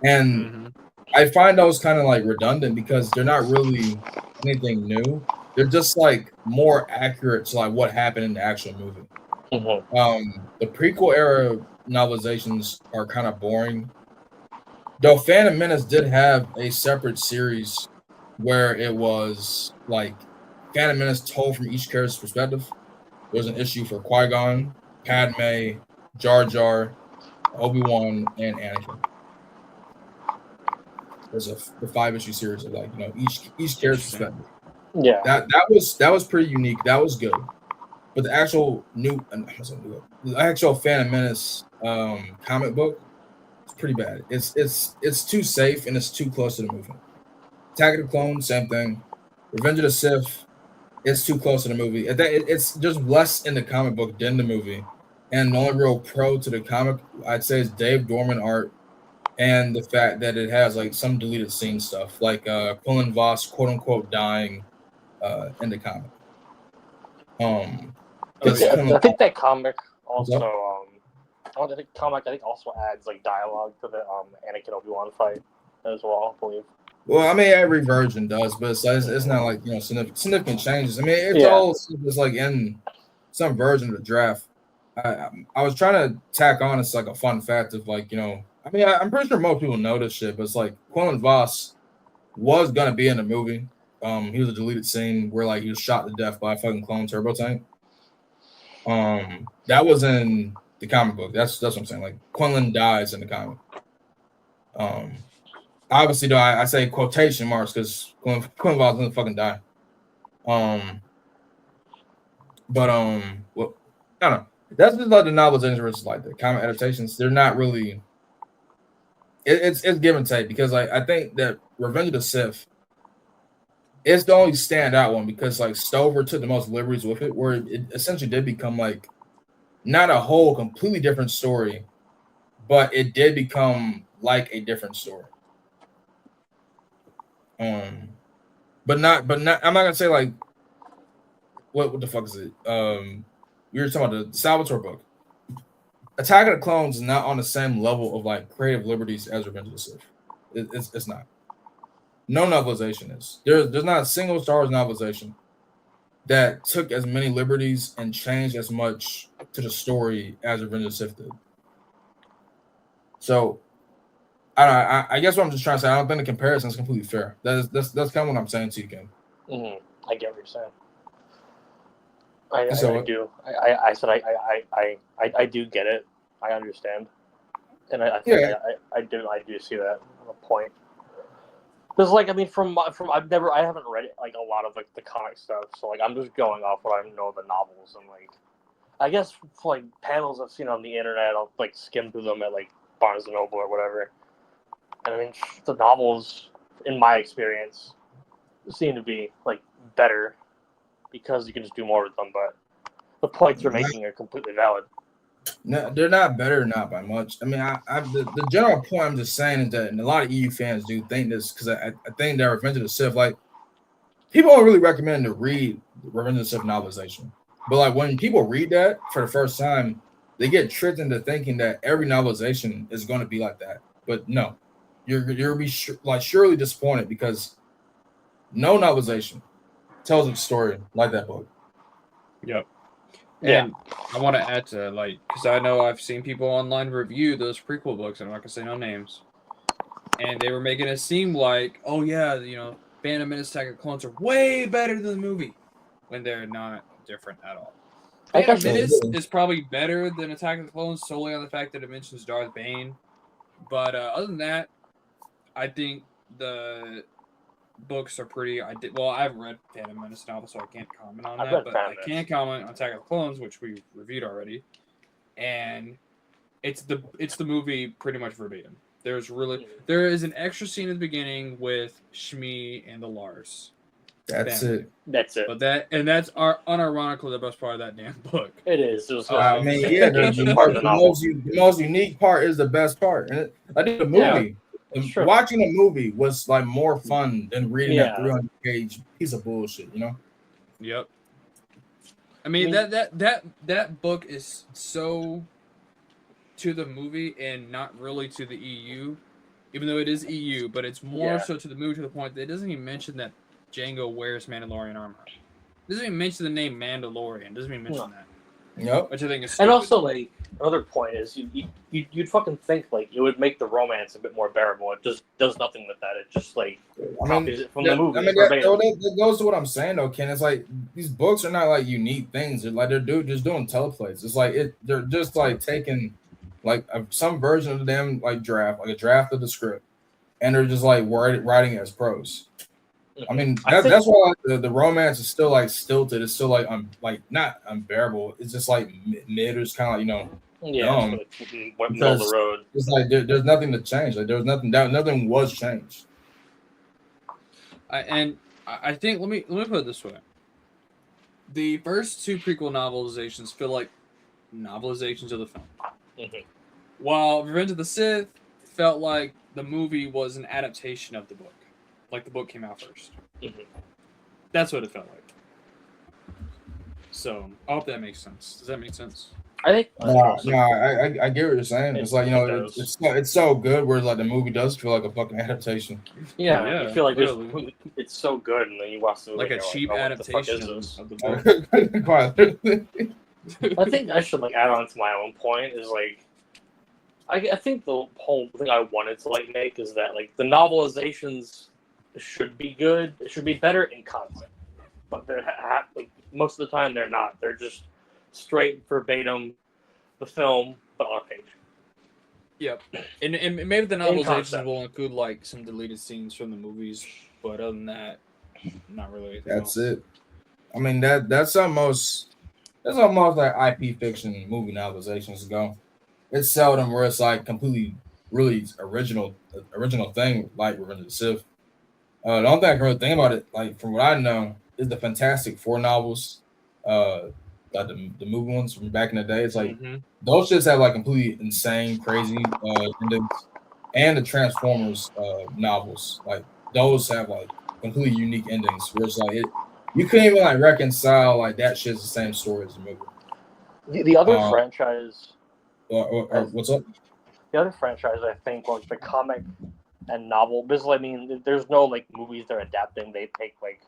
and I find those kind of like redundant because they're not really anything new. They're just like more accurate to like what happened in the actual movie. The prequel era novelizations are kind of boring. Though Phantom Menace did have a separate series where it was like Phantom Menace told from each character's perspective. There was an issue for Qui-Gon, Padme, Jar Jar, Obi-Wan, and Anakin. There's the 5-issue series of like each character's perspective. Yeah, that was pretty unique. That was good. But the actual Phantom Menace comic book is pretty bad. It's too safe and it's too close to the movie. Attack of the Clones, same thing. Revenge of the Sith, it's too close to the movie. It's just less in the comic book than the movie. And the only real pro to the comic, I'd say, is Dave Dorman art and the fact that it has like some deleted scene stuff, like Quinlan Voss, quote unquote, dying in the comic. I think that comic also I think also adds like dialogue to the Anakin Obi-Wan fight as well, I believe. Well, I mean, every version does, but it's not like significant changes. I mean, it's all just like in some version of the draft. I was trying to tack on it's like a fun fact of like I mean, I'm pretty sure most people know this shit, but it's like Quinlan Voss was gonna be in the movie. He was a deleted scene where like he was shot to death by a fucking clone turbo tank. That was in the comic book. That's what I'm saying. Like Quinlan dies in the comic. Obviously, though, I say quotation marks because Quinlan Voss doesn't fucking die. Well, I don't know. That's just like the novelizations versus like the comic adaptations. They're not really. It's give and take because like I think that Revenge of the Sith it's the only standout one because like Stover took the most liberties with it, where it essentially did become like not a whole completely different story, but it did become like a different story. But not. I'm not gonna say like what the fuck is it? We were talking about the Salvatore book. Attack of the Clones is not on the same level of like creative liberties as Revenge of the Sith. It's not. No novelization is. There's not a single Star Wars novelization that took as many liberties and changed as much to the story as Revenge of the Sith did. So I guess what I'm just trying to say, I don't think the comparison is completely fair. That's kind of what I'm saying to you, Ken. I get what you're saying. I do. I said I do get it. I understand, and I think I do see that on a point. Because like I mean, from I haven't read like a lot of like the comic stuff, so like I'm just going off what I know of the novels and like I guess for, like panels I've seen on the internet, I'll like skim through them at like Barnes and Noble or whatever. And I mean, the novels, in my experience, seem to be like better because you can just do more with them. But the points you're making are completely valid. No, they're not better, not by much. I mean, the general point I'm just saying is that, and a lot of EU fans do think this because I think that Revenge of the Sith, like people don't really recommend to read Revenge of the Sith novelization, but like when people read that for the first time, they get tricked into thinking that every novelization is going to be like that. But no, you'll be surely disappointed because no novelization tells a story like that book. Yep. And I want to add to like because I know I've seen people online review those prequel books. I'm not gonna say no names, and they were making it seem like, oh yeah, you know, Phantom Menace, Attack of the Clones are way better than the movie, when they're not different at all. Phantom Menace is probably better than Attack of the Clones solely on the fact that it mentions Darth Bane, but other than that, I think the books are pretty. I haven't read Phantom Menace novel, so I can't comment on that. But I can comment on Attack of the Clones, which we reviewed already, and it's the movie pretty much verbatim. There is an extra scene at the beginning with Shmi and the Lars. That's it. But that's unironically the best part of that damn book. It is. I mean, yeah, the most unique part is the best part. And I think the movie. Yeah. Watching a movie was like more fun than reading that 300-page piece of bullshit, you know? Yep. I mean that book is so to the movie and not really to the EU, even though it is EU, but it's more so to the movie to the point that it doesn't even mention that Jango wears Mandalorian armor. It doesn't even mention the name Mandalorian. It doesn't even mention that. Yep. Which I think is stupid. And also, like, another point is you'd fucking think, like, it would make the romance a bit more bearable. It just does nothing with that. It just, like, copies it from the movie. I mean, that goes to what I'm saying, though, Ken. It's like, these books are not, like, unique things. They're, like, just doing teleplays. It's like, they're just, like, taking, like, some version of the damn, like, draft, like a draft of the script, and they're just, like, writing it as prose. I mean, that's why like, the romance is still like stilted. It's still like not unbearable. It's just like mid. It's kind of like, you know, dumb. Middle of the road. It's like there's nothing to change. Like there's nothing. Nothing was changed. I think let me put it this way. The first two prequel novelizations feel like novelizations of the film, while Revenge of the Sith felt like the movie was an adaptation of the book. Like the book came out first. That's what it felt like. So I hope that makes sense. Does that make sense? I think. I get what you're saying. It's like, you know, it's so good where like the movie does feel like a fucking adaptation. Yeah, I feel like it's so good, and then you watch the like a cheap adaptation of the book. I think I should like add on to my own point is like. I think the whole thing I wanted to like make is that like the novelizations should be good. It should be better in content, but they're like most of the time they're not. They're just straight verbatim the film, but on a page. Yep, and maybe the novelizations will include like some deleted scenes from the movies, but other than that, not really. That's it. I mean that's almost like IP fiction movie novelizations go. It's seldom where it's like completely really original thing like Revenge of the Sith. The only thing I can really think about it, like from what I know, is the Fantastic Four novels, like the movie ones from back in the day. It's like Mm-hmm. those just have like completely insane, crazy endings, and the Transformers novels, like those have like completely unique endings. Where it's like you couldn't even like reconcile like that shit's the same story as the movie. The other Um, franchise, or as what's up? the other franchise, I think, like the comic and novel. Because I mean, there's no like movies they're adapting. They take like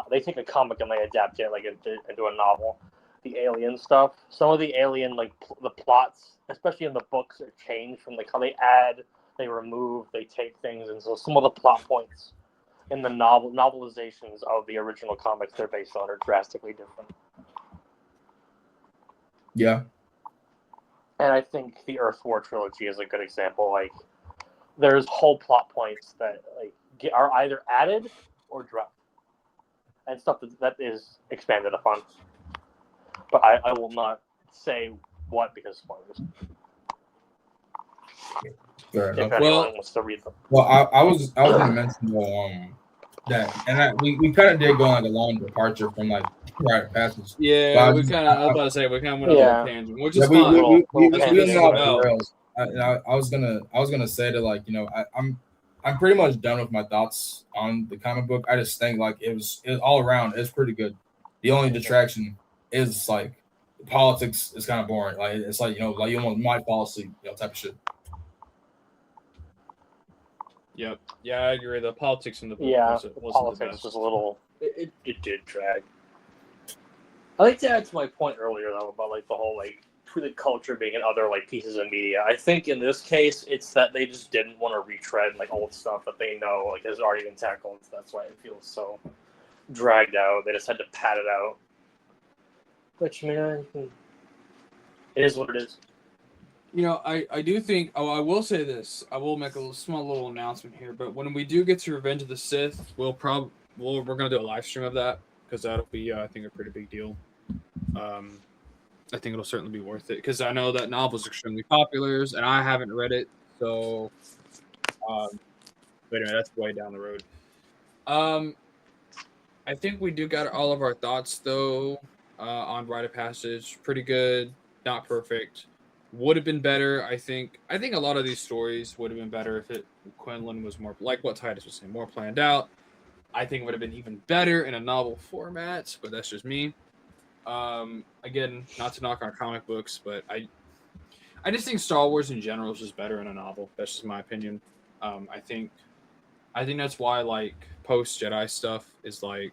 they take a comic and they adapt it like into a novel. The alien stuff. Some of the alien like the plots, especially in the books, are changed from like how they add, they remove, they take things, and so some of the plot points in the novelizations of the original comics they're based on are drastically different. Yeah, And I think the Earth War trilogy is a good example. Like, there's whole plot points that like are either added or dropped, and stuff that is expanded upon. But I will not say what because spoilers. fair If enough. anyone Well, wants to read them. Well, I was gonna mention that, and we kind of did go on like a long departure from like Rite of Passage, but yeah, I was about to say we kind of went on a little Yeah, tangent, which yeah, is fine. little That's we what this went is off tangent. the about. rails. I was gonna say that like I'm pretty much done with my thoughts on the comic book. I just think like it all around it's pretty good. The only detraction is like the politics is kind of boring. Like it's like like you almost might fall asleep, type of shit. Yep. Yeah, I agree. The politics in the book Yeah, the wasn't the politics best. was a little. It did drag. I like to add to my point earlier though about like the whole like the culture being in other like pieces of media. I think in this case it's that they just didn't want to retread like old stuff that they know like has already been tackled. That's why it feels so dragged out. They just had to pad it out. Which man, it is what it is. I do think. Oh, I will say this. I will make a small little announcement here. But when we do get to Revenge of the Sith, we're gonna do a live stream of that because that'll be I think a pretty big deal. I think it'll certainly be worth it because I know that novel is extremely popular and I haven't read it. So, but anyway, that's way down the road. I think we do got all of our thoughts though on Rite of Passage. Pretty good, not perfect. Would have been better. I think a lot of these stories would have been better if Quinlan was more like what Tidus was saying, more planned out. I think it would have been even better in a novel format, but that's just me. Again, not to knock on comic books, but I just think Star Wars in general is just better in a novel. That's just my opinion. I think that's why like post Jedi stuff is like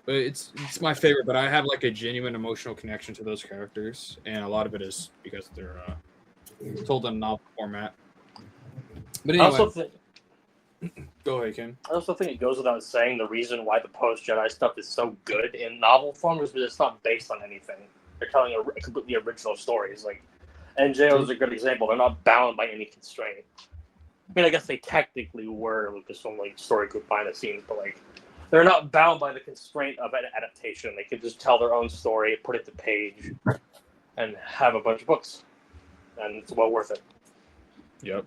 it's my favorite, but I have like a genuine emotional connection to those characters, and a lot of it is because they're told in a novel format. But anyway, go ahead, Ken. I also think it goes without saying the reason why the post Jedi stuff is so good in novel form is because it's not based on anything. They're telling a completely original stories. Like NJO is a good example. They're not bound by any constraint. I mean, I guess they technically were Lucasfilm like story group behind the scenes, but like they're not bound by the constraint of an adaptation. They could just tell their own story, put it to page, and have a bunch of books, and it's well worth it. Yep.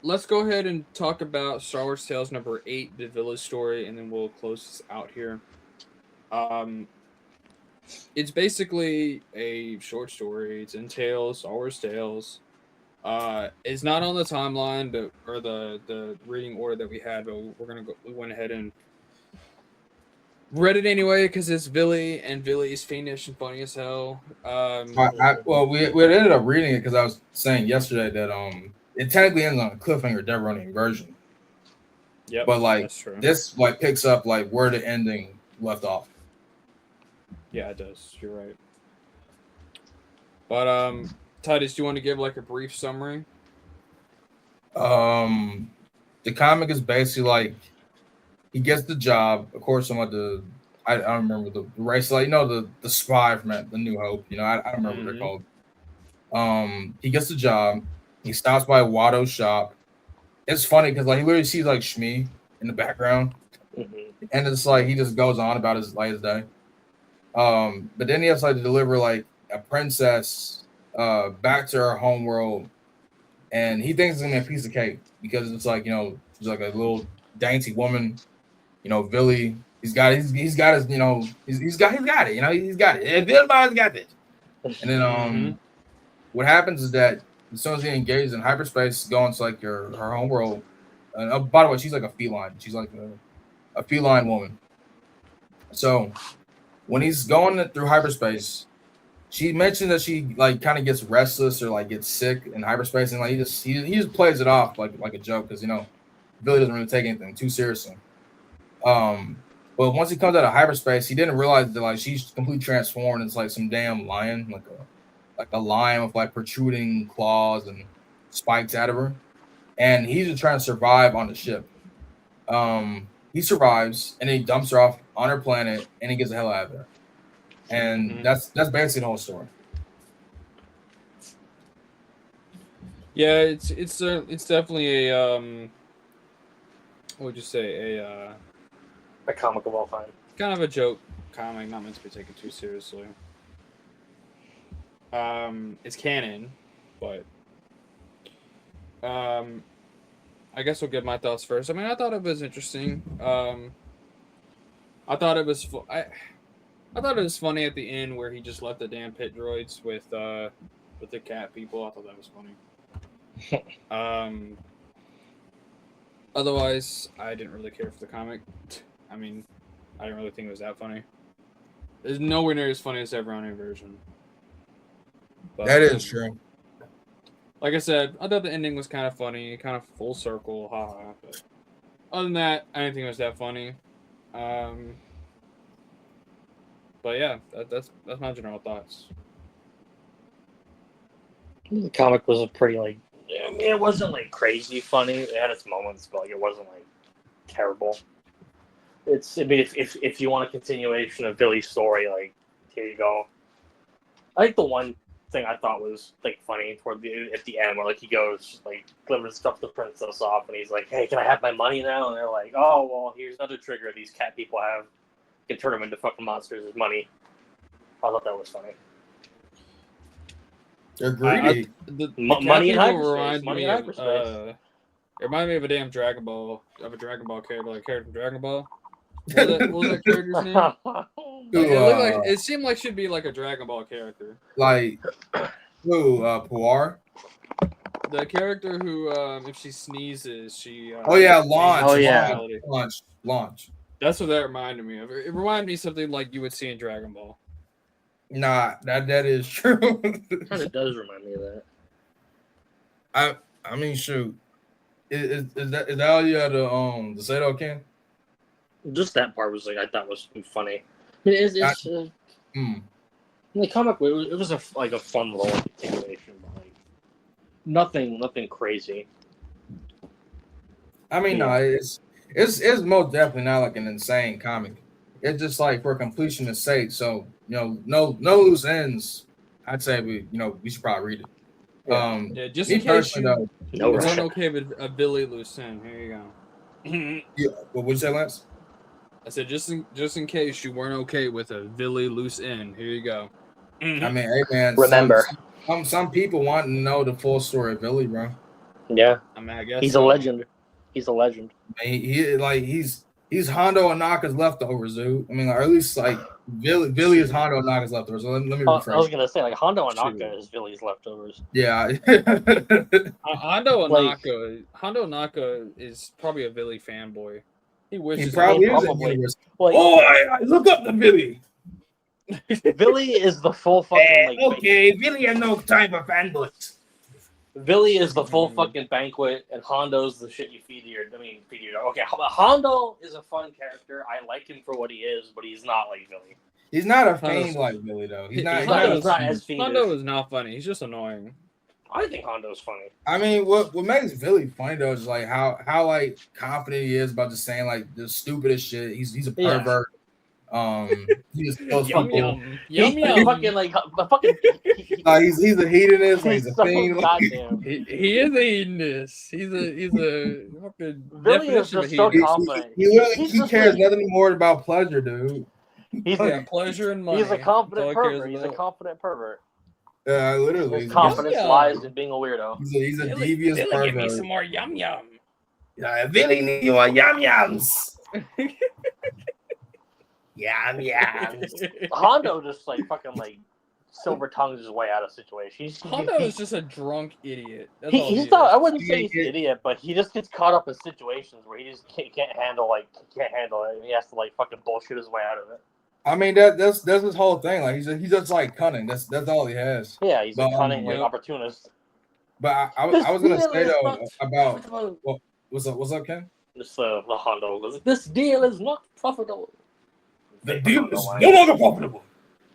Let's go ahead and talk about Star Wars Tales number 8, the Village Story, and then we'll close this out here. It's basically a short story. It's in Tales, Star Wars Tales. It's not on the timeline, or the reading order that we had, but we went ahead and read it anyway because it's Billy, and Billy is fiendish and funny as hell. We ended up reading it because I was saying yesterday that it technically ends on a cliffhanger, Dead Running version. Yep, but like that's true. this like picks up like where the ending left off. Yeah, it does. You're right. But Titus, do you want to give like a brief summary? The comic is basically like he gets the job. Of course, I don't remember the race, like the spy from the New Hope. I don't remember what they're called. He gets the job. He stops by Watto's shop. It's funny because like he literally sees like Shmi in the background, and it's like he just goes on about his day. But then he has like to deliver like a princess back to her home world, and he thinks it's gonna be a piece of cake because it's like she's like a little dainty woman. Billy, he's got his he's got it. He's got it. He's got it. Everybody's got it. And then what happens is that as soon as he engages in hyperspace, going to like her home world. And by the way, she's like a feline. She's like a feline woman. So when he's going through hyperspace, she mentioned that she like kind of gets restless or like gets sick in hyperspace, and like he just plays it off like a joke because Billy doesn't really take anything too seriously. But once he comes out of hyperspace, he didn't realize that like she's completely transformed into like some damn lion, like a lion with like protruding claws and spikes out of her, and he's just trying to survive on the ship. He survives and he dumps her off on her planet and he gets the hell out of there. And that's basically the whole story. Yeah, it's definitely a what would you say, a comic of all time. Kind of a joke comic, not meant to be taken too seriously. It's canon, but I guess we'll give my thoughts first. I mean, I thought it was interesting. I thought it was I thought it was funny at the end where he just left the damn pit droids with the cat people. I thought that was funny. Otherwise, I didn't really care for the comic. I mean, I didn't really think it was that funny. It's nowhere near as funny as the Everonian version. But, that is true. Like I said, I thought the ending was kind of funny, kind of full circle, haha. But other than that, I didn't think it was that funny. But yeah, that's my general thoughts. The comic was a pretty it wasn't like crazy funny. It had its moments, but like it wasn't like terrible. If you want a continuation of Billy's story, like here you go. I think the one thing I thought was like funny at the end where like he goes like delivers stuff the princess off and he's like, hey, can I have my money now? And they're like, oh well, here's another trigger these cat people have. You can turn them into fucking monsters as money. I thought that was funny. They're greedy. The money in hyperspace. It reminded me of a damn Dragon Ball character, like character from Dragon Ball. What was that character's name? It seemed like she'd be like a Dragon Ball character. Like who? Puar? The character who, if she sneezes, she. Launch. Oh yeah, launch. That's what that reminded me of. It reminded me of something like you would see in Dragon Ball. Nah, that is true. It kind of does remind me of that. I mean, shoot. Is that all you had to say though, Ken? Just that part was like I thought was funny. I mean, in the comic, it was a fun little continuation, but like nothing crazy. I mean, no, it's most definitely not like an insane comic. It's just like for completion's sake. So no loose ends. I'd say we should probably read it. Just in case you weren't okay with a Billy loose end. Here you go. Yeah, what would you say, Lance? I said just in case you weren't okay with a Billy loose end. Here you go. I mean, hey man, remember some people want to know the full story of Billy, bro. Yeah, I mean, I guess he's a legend. He's a legend. He's Hondo Anaka's leftovers, dude. I mean, or at least like Billy is Hondo Anaka's leftovers. So let me rephrase. I was gonna say like Hondo Anaka is Billy's leftovers. Yeah. Hondo Anaka is probably a Billy fanboy. He wishes he probably is. I look up to Billy. Billy is the full fucking Billy has no time for fanboys. Billy is the full fucking banquet, and Hondo's the shit you feed your dog. Okay, Hondo is a fun character. I like him for what he is, but he's not like Billy. He's not a fiend like Billy, though. He's not as fiendish. Hondo is not funny. He's just annoying. I think Hondo's funny. I mean, what makes Billy funny though is like how like confident he is about just saying like the stupidest shit. He's a pervert. He just kills people. Yum. He's a hedonist. He's a fiend. He is a hedonist. He's a fucking Billy is just so confident. He cares nothing more about pleasure, dude. He's pleasure and money. He's a confident pervert. Literally. His confidence Yum, yum. lies in being a weirdo. He's a devious Billy, give me pervert. some more yum yum. Billy need more yum yums. Yum yums. Hondo just like fucking like silver tongues his way out of situations. Hondo is just a drunk idiot. That's all He's he not. is. I wouldn't say he's an idiot, but he just gets caught up in situations where he just can't handle it, and he has to like fucking bullshit his way out of it. I mean that's his whole thing. Like he's just like cunning. That's all he has. Yeah, he's a cunning like Yep. opportunist. But I was gonna say though about what's up, Ken? This the Hondo goes, this deal is not profitable. The deal is no longer profitable.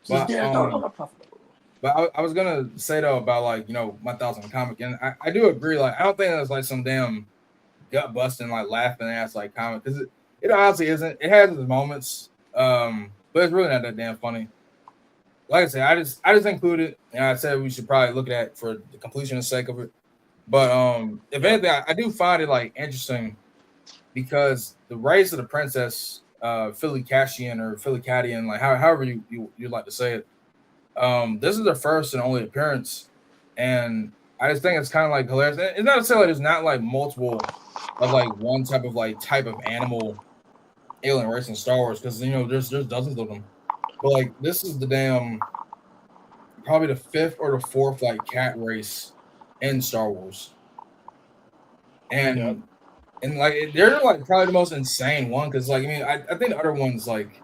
This deal is no longer profitable. But I was gonna say though about like my thoughts on the comic, and I do agree. Like I don't think that's like some damn gut busting like laughing ass like comic, because it honestly isn't. It has its moments, but it's really not that damn funny. Like I said, I just included, and I said we should probably look at it for the completion's sake of it. But if anything, I do find it like interesting because the race of the princess, Filicatian or Filicatian, like however you like to say it. This is their first and only appearance, and I just think it's kind of like hilarious. It's not necessarily there's not like multiple of like one type of animal alien race in Star Wars, because there's dozens of them, but like this is the damn probably the fifth or the fourth like cat race in Star Wars, and like they're like probably the most insane one, because like I think the other ones like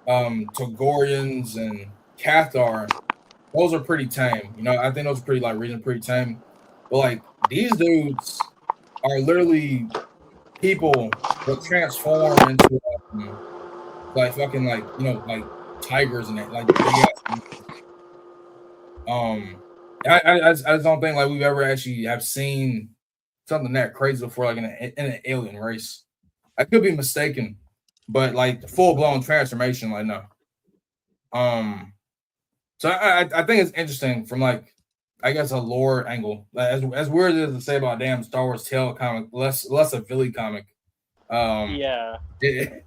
Togorians and Cathar, those are pretty tame. I think those are pretty like reasonably pretty tame. But like these dudes are literally people that transform into like fucking like like tigers and that like big ass. I just don't think like we've ever actually have seen something that crazy before, like in an alien race. I could be mistaken, but like the full blown transformation, like no. So I think it's interesting from like I guess a lore angle. Like, as weird as it is to say about damn Star Wars tale comic, less a Philly comic. Yeah. It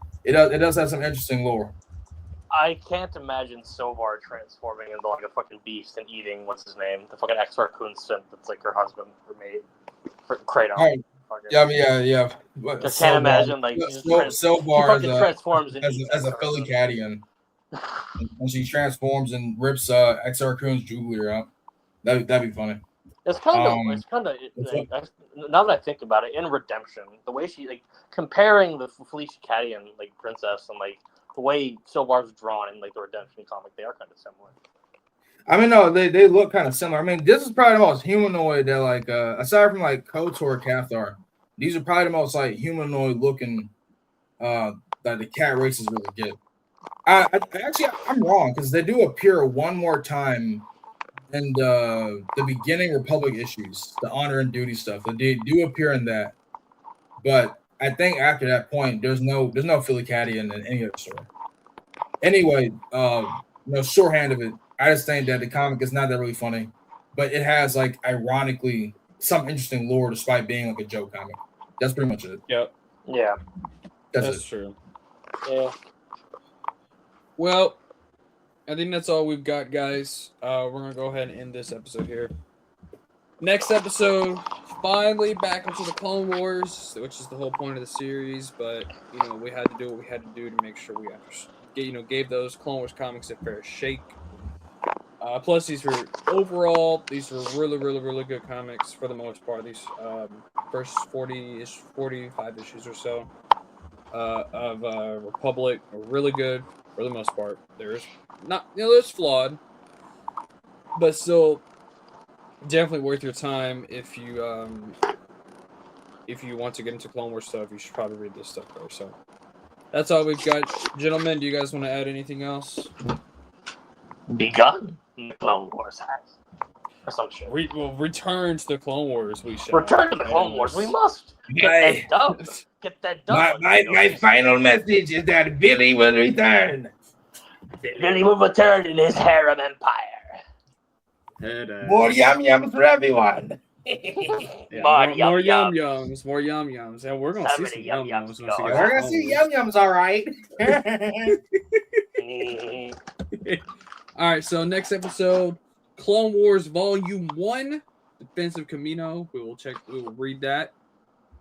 does have some interesting lore. I can't imagine Sovar transforming into like a fucking beast and eating what's his name, the fucking ex-Raccoon simp that's like her husband or mate, Kratos. Right. Yeah. I can't imagine like Sovar transforms as a Filicatian. When she transforms and rips ex-Raccoon's jewelry out, that'd be funny. It's kind of now that I think about it, in Redemption, the way she like comparing the Felicatian like princess and like the way Sovar's drawn in like the Redemption comic, they are kind of similar. I mean, no, they look kind of similar. I mean, this is probably the most humanoid that like aside from like KOTOR, Cathar, these are probably the most like humanoid looking that the cat races really get. I'm wrong, because they do appear one more time in the beginning Republic issues, the honor and duty stuff. They do appear in that, but I think after that point, there's no Filicatian in any other story. Anyway, shorthand of it, I just think that the comic is not that really funny, but it has like ironically some interesting lore despite being like a joke comic. That's pretty much it. Yep. Yeah. That's true. Yeah. Well, I think that's all we've got, guys. We're going to go ahead and end this episode here. Next episode, finally back into the Clone Wars, which is the whole point of the series. But, we had to do what we had to do to make sure we gave those Clone Wars comics a fair shake. Plus, these were really, really, really good comics for the most part. These first 45 issues or so of Republic are really good. For the most part, there's flawed, but still definitely worth your time. If you want to get into Clone Wars stuff, you should probably read this stuff first. So that's all we've got, gentlemen. Do you guys want to add anything else? Begun the Clone Wars has. Or some shit. We will return to the Clone Wars. We shall return to the Clone Wars. We must get that done. My final message is that Billy will return. Billy will return in his harem empire. More yum yums for everyone. More yum yums. And we're gonna see some yum yums. We're gonna see yum yums, all right. All right. So next episode, Clone Wars Volume 1, Defensive Camino. We will read that.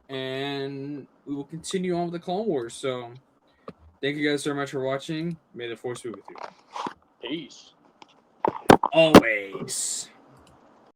And we will continue on with the Clone Wars. So thank you guys so much for watching. May the Force be with you. Peace. Always.